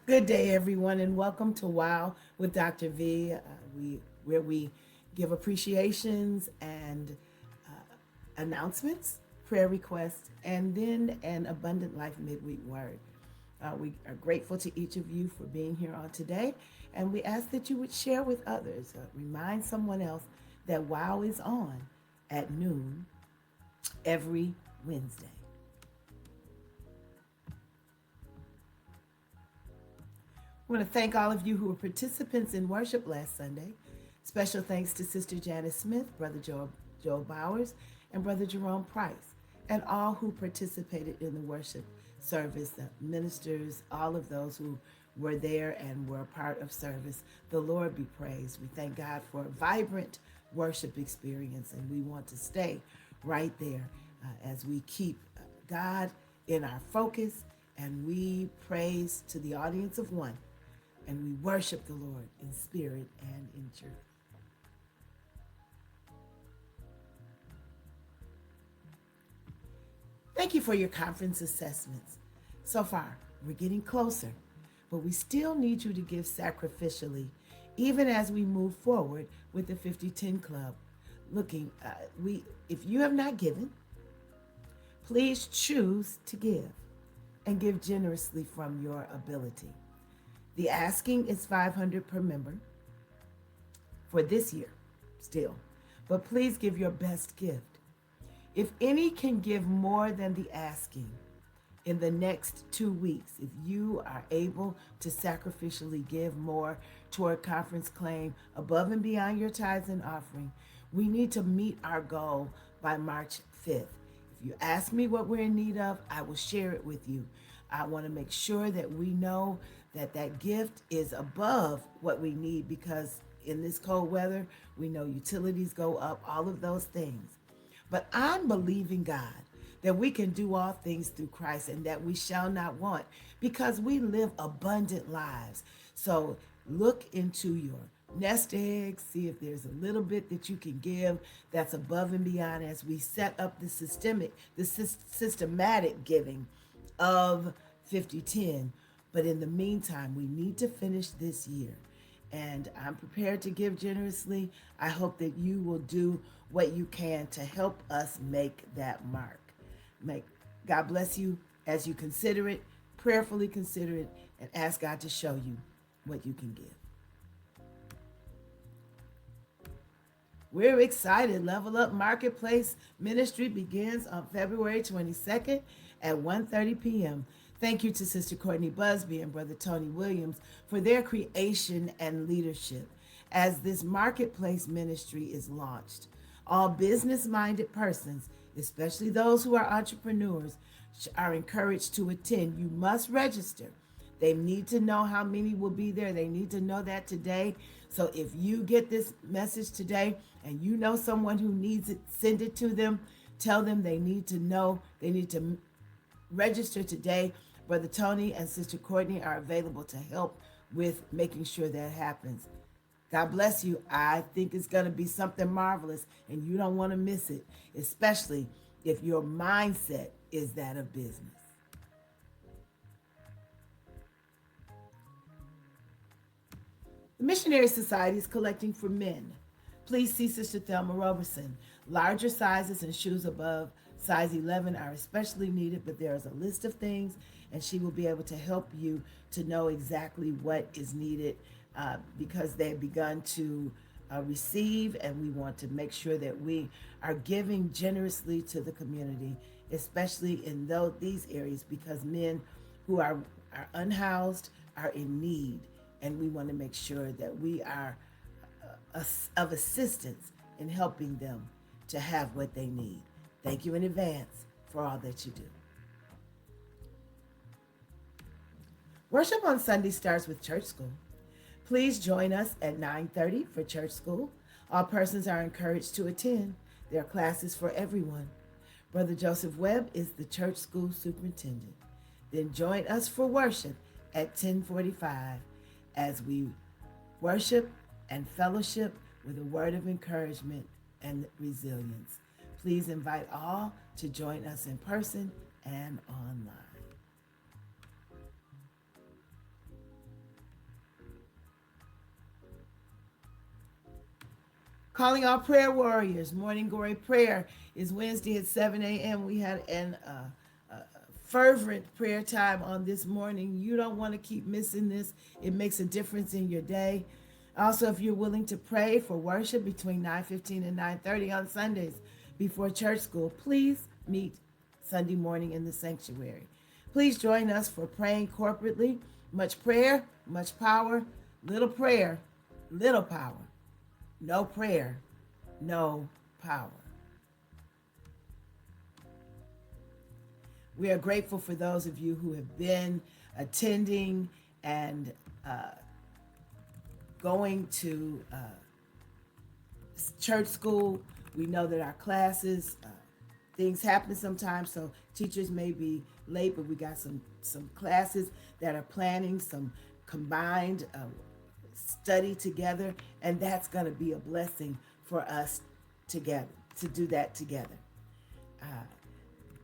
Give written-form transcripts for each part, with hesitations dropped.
Good day, everyone, and welcome to Wow with Dr. V, where we give appreciations and announcements, prayer requests, and then an abundant life midweek word. We are grateful to each of you for being here on today, and we ask that you would share with others. Remind someone else that Wow is on at noon every Wednesday. I want to thank all of you who were participants in worship last Sunday. Special thanks to Sister Janice Smith, Brother Joe Bowers, and Brother Jerome Price, and all who participated in the worship service, the ministers, all of those who were there and were a part of service. The Lord be praised. We thank God for a vibrant worship experience, and we want to stay right there as we keep God in our focus and we praise to the audience of one and we worship the Lord in spirit and in truth. Thank you for your conference assessments. So far, we're getting closer, but we still need you to give sacrificially, even as we move forward with the 5010 Club. If you have not given, please choose to give and give generously from your ability. The asking is 500 per member for this year still, but please give your best gift. If any can give more than the asking in the next 2 weeks, if you are able to sacrificially give more toward conference claim above and beyond your tithes and offering, we need to meet our goal by March 5th. If you ask me what we're in need of, I will share it with you. I want to make sure that we know that that gift is above what we need because in this cold weather, we know utilities go up, all of those things. But I'm believing God that we can do all things through Christ and that we shall not want because we live abundant lives. So look into your nest egg, see if there's a little bit that you can give that's above and beyond as we set up systematic giving of 5010. But in the meantime, we need to finish this year. And I'm prepared to give generously. I hope that you will do what you can to help us make that mark. Make God bless you as you consider it, prayerfully consider it, and ask God to show you what you can give. We're excited. Level Up Marketplace Ministry begins on February 22nd at 1:30 p.m. Thank you to Sister Courtney Busby and Brother Tony Williams for their creation and leadership as this marketplace ministry is launched. All business minded persons, especially those who are entrepreneurs, are encouraged to attend. You must register. They need to know how many will be there. They need to know that today. So if you get this message today and you know someone who needs it, send it to them. Tell them they need to know, they need to register today. Brother Tony and Sister Courtney are available to help with making sure that happens. God bless you. I think it's going to be something marvelous and you don't want to miss it, especially if your mindset is that of business. The Missionary Society is collecting for men. Please see Sister Thelma Roberson. Larger sizes and shoes above size 11 are especially needed, but there is a list of things, and she will be able to help you to know exactly what is needed because they've begun to receive, and we want to make sure that we are giving generously to the community, especially in these areas, because men who are unhoused are in need, and we want to make sure that we are of assistance in helping them to have what they need. Thank you in advance for all that you do. Worship on Sunday starts with church school. Please join us at 9:30 for church school. All persons are encouraged to attend. There are classes for everyone. Brother Joseph Webb is the church school superintendent. Then join us for worship at 10:45 as we worship and fellowship with a word of encouragement and resilience. Please invite all to join us in person and online. Calling all prayer warriors. Morning glory prayer is Wednesday at 7 a.m. We had fervent prayer time on this morning. You don't want to keep missing this. It makes a difference in your day. Also, if you're willing to pray for worship between 9:15 and 9:30 on Sundays before church school, please meet Sunday morning in the sanctuary. Please join us for praying corporately. Much prayer, much power. Little prayer, little power. No prayer, no power. We are grateful for those of you who have been attending and going to church school. We know that our classes, things happen sometimes, so teachers may be late, but we got some classes that are planning some combined study together, and that's going to be a blessing for us together to do that together.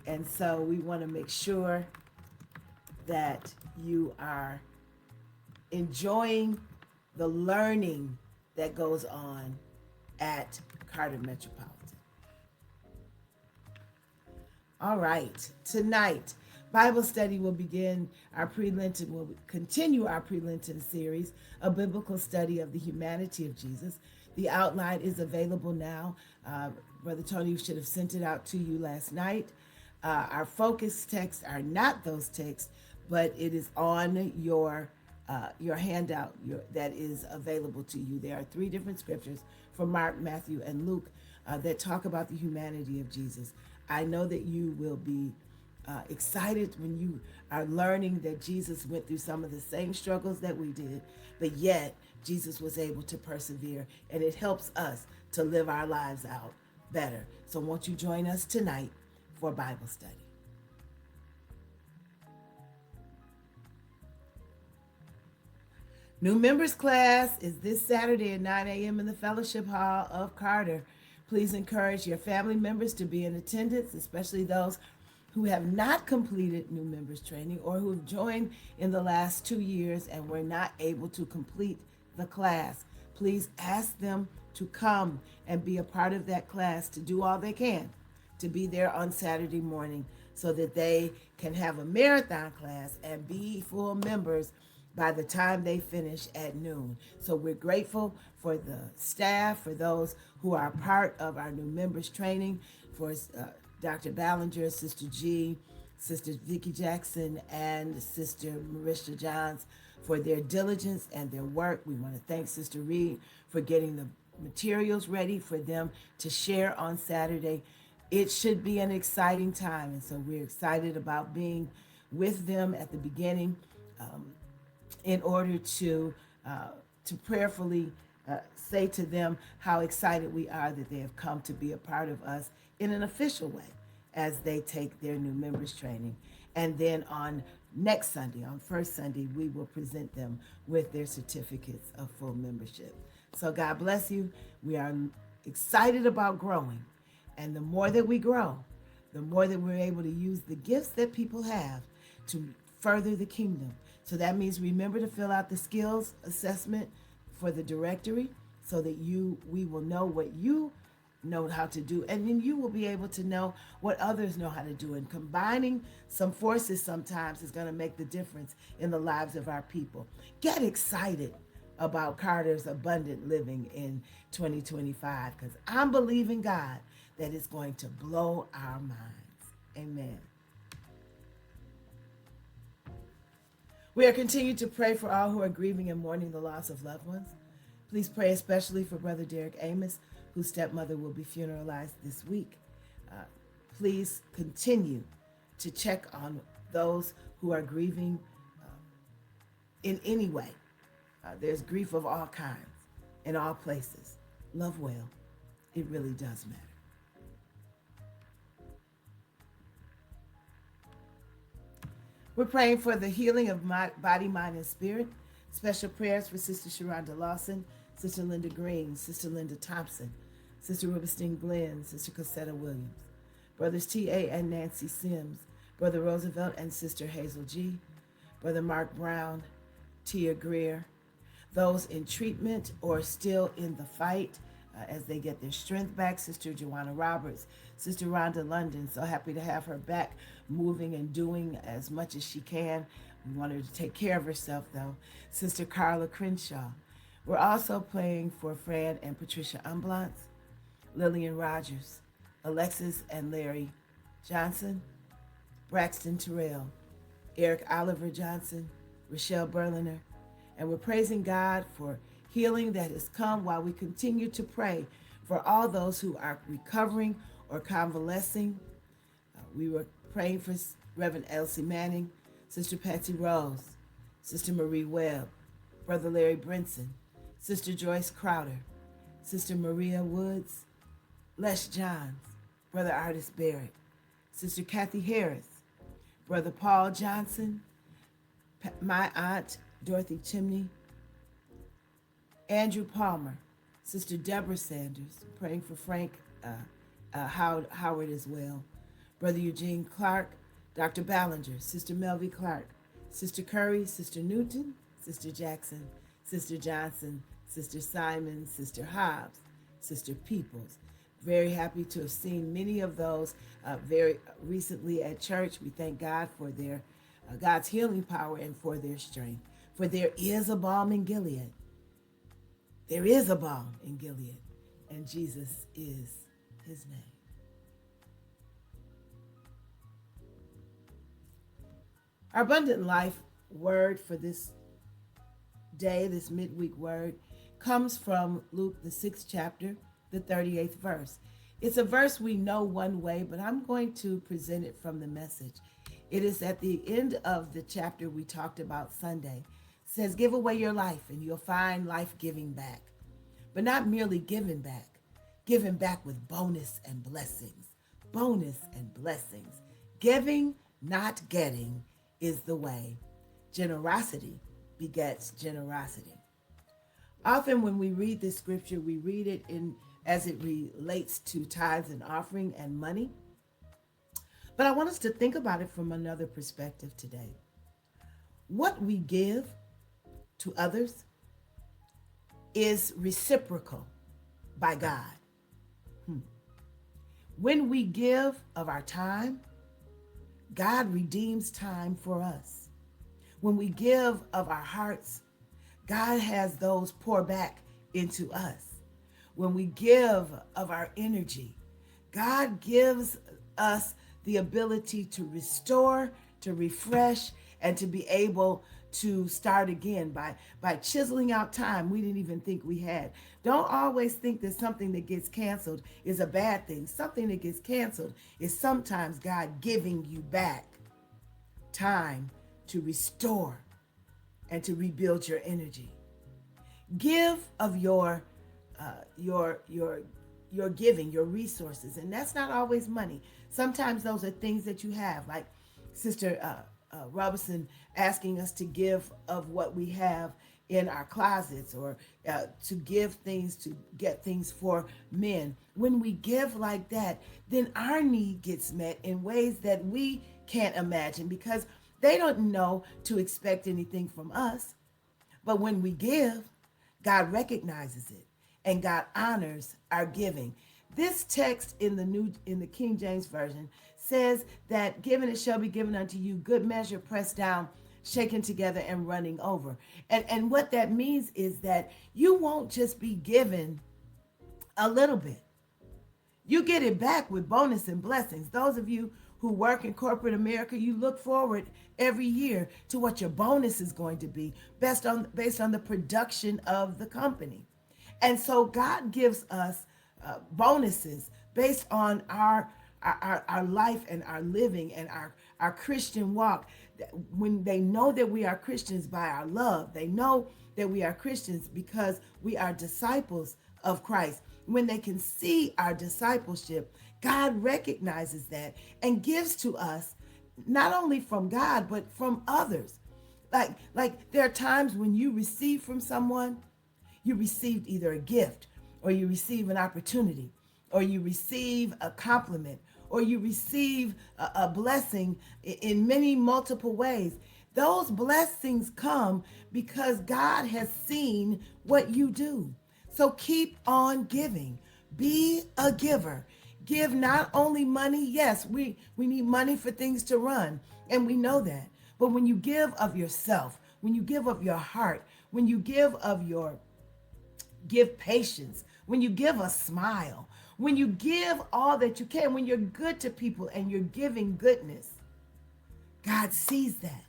And so we want to make sure that you are enjoying the learning that goes on at Carter Metropolitan. All right, tonight, Bible study will begin will continue our pre-Lenten series, a biblical study of the humanity of Jesus. The outline is available now. Brother Tony should have sent it out to you last night. Our focus texts are not those texts, but it is on your handout that is available to you. There are 3 different scriptures from Mark, Matthew, and Luke that talk about the humanity of Jesus. I know that you will be excited when you are learning that Jesus went through some of the same struggles that we did, but yet Jesus was able to persevere, and it helps us to live our lives out better. So won't you join us tonight for Bible study? New members class is this Saturday at 9 a.m. in the Fellowship Hall of Carter. Please encourage your family members to be in attendance, especially those who have not completed new members training or who have joined in the last 2 years and were not able to complete the class. Please ask them to come and be a part of that class, to do all they can to be there on Saturday morning so that they can have a marathon class and be full members by the time they finish at noon. So we're grateful for the staff, for those who are part of our new members training, for Dr. Ballinger, Sister G, Sister Vicki Jackson, and Sister Marisha Johns for their diligence and their work. We want to thank Sister Reed for getting the materials ready for them to share on Saturday. It should be an exciting time, and so we're excited about being with them at the beginning in order to prayerfully say to them how excited we are that they have come to be a part of us in an official way as they take their new members training. And then on next Sunday, on first Sunday, we will present them with their certificates of full membership. So God bless you. We are excited about growing. And the more that we grow, the more that we're able to use the gifts that people have to further the kingdom. So that means remember to fill out the skills assessment for the directory so that we will know what you know how to do, and then you will be able to know what others know how to do. And combining some forces sometimes is going to make the difference in the lives of our people. Get excited about Carter's abundant living in 2025, because I'm believing God that it's going to blow our minds. Amen. We are continuing to pray for all who are grieving and mourning the loss of loved ones. Please pray especially for Brother Derek Amos, whose stepmother will be funeralized this week. Please continue to check on those who are grieving in any way. There's grief of all kinds in all places. Love well. It really does matter. We're praying for the healing of my body, mind, and spirit. Special prayers for Sister Sharonda Lawson, Sister Linda Green, Sister Linda Thompson, Sister Rubenstein Glenn, Sister Cosetta Williams, Brothers T.A. and Nancy Sims, Brother Roosevelt and Sister Hazel G., Brother Mark Brown, Tia Greer, those in treatment or still in the fight, as they get their strength back. Sister Joanna Roberts, Sister Rhonda London, so happy to have her back moving and doing as much as she can. We want her to take care of herself, though. Sister Carla Crenshaw. We're also praying for Fran and Patricia Umblance, Lillian Rogers, Alexis and Larry Johnson, Braxton Terrell, Eric Oliver Johnson, Rochelle Berliner, and we're praising God for healing that has come while we continue to pray for all those who are recovering or convalescing. We were praying for Reverend Elsie Manning, Sister Patsy Rose, Sister Marie Webb, Brother Larry Brinson, Sister Joyce Crowder, Sister Maria Woods, Les Johns, Brother Artis Barrett, Sister Kathy Harris, Brother Paul Johnson, my aunt Dorothy Chimney, Andrew Palmer, Sister Deborah Sanders, praying for Frank Howard as well, Brother Eugene Clark, Dr. Ballinger, Sister Melvie Clark, Sister Curry, Sister Newton, Sister Jackson, Sister Johnson, Sister Simon, Sister Hobbs, Sister Peoples. Very happy to have seen many of those very recently at church. We thank God for their God's healing power and for their strength. For there is a balm in Gilead. There is a balm in Gilead, and Jesus is his name. Our abundant life word for this day, this midweek word, comes from Luke, the 6th chapter, the 38th verse. It's a verse we know one way, but I'm going to present it from the Message. It is at the end of the chapter we talked about Sunday. It says, give away your life and you'll find life giving back. But not merely giving back with bonus and blessings. Bonus and blessings. Giving, not getting, is the way. Generosity begets generosity. Often when we read this scripture, we read it as it relates to tithes and offering and money. But I want us to think about it from another perspective today. What we give to others is reciprocal by God. When we give of our time, God redeems time for us. When we give of our hearts, God has those pour back into us. When we give of our energy, God gives us the ability to restore, to refresh, and to be able to start again by chiseling out time we didn't even think we had. Don't always think that something that gets canceled is a bad thing. Something that gets canceled is sometimes God giving you back time to restore and to rebuild your energy. Give of your giving, your resources, and that's not always money. Sometimes those are things that you have, like Sister Robinson asking us to give of what we have in our closets, or to give things, to get things for men. When we give like that, then our need gets met in ways that we can't imagine, because they don't know to expect anything from us. But when we give, God recognizes it and God honors our giving. This text in the King James Version says that given it shall be given unto you, good measure, pressed down, shaken together, and running over. And what that means is that you won't just be given a little bit. You get it back with bonus and blessings. Those of you who work in corporate America, you look forward every year to what your bonus is going to be based on the production of the company. And so God gives us bonuses based on our life and our living and our Christian walk. When they know that we are Christians by our love, they know that we are Christians because we are disciples of Christ. When they can see our discipleship, God recognizes that and gives to us, not only from God, but from others. Like there are times when you receive from someone, you received either a gift, or you receive an opportunity, or you receive a compliment, or you receive a blessing in many multiple ways. Those blessings come because God has seen what you do. So keep on giving. Be a giver. Give not only money, yes, we need money for things to run, and we know that. But when you give of yourself, when you give of your heart, when you give patience, when you give a smile, when you give all that you can, when you're good to people and you're giving goodness, God sees that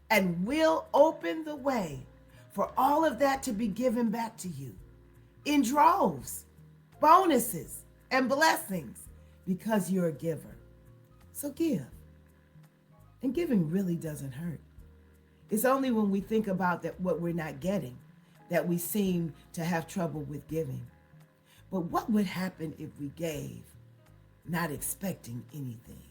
and will open the way for all of that to be given back to you in droves, bonuses, and blessings because you're a giver. So give. And giving really doesn't hurt. It's only when we think about that what we're not getting that we seem to have trouble with giving. But what would happen if we gave not expecting anything?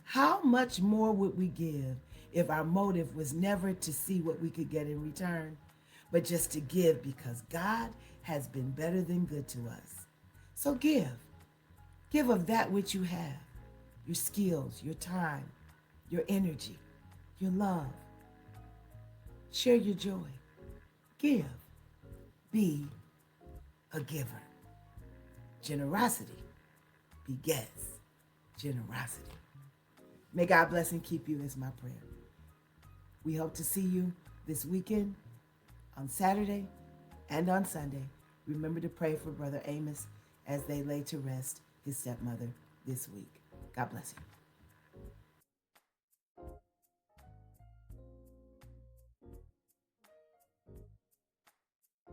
How much more would we give if our motive was never to see what we could get in return, but just to give because God has been better than good to us? So give. Give of that which you have, your skills, your time, your energy, your love. Share your joy. Give. Be a giver. Generosity begets generosity. May God bless and keep you is my prayer. We hope to see you this weekend on Saturday and on Sunday. Remember to pray for Brother Amos as they lay to rest his stepmother this week. God bless you.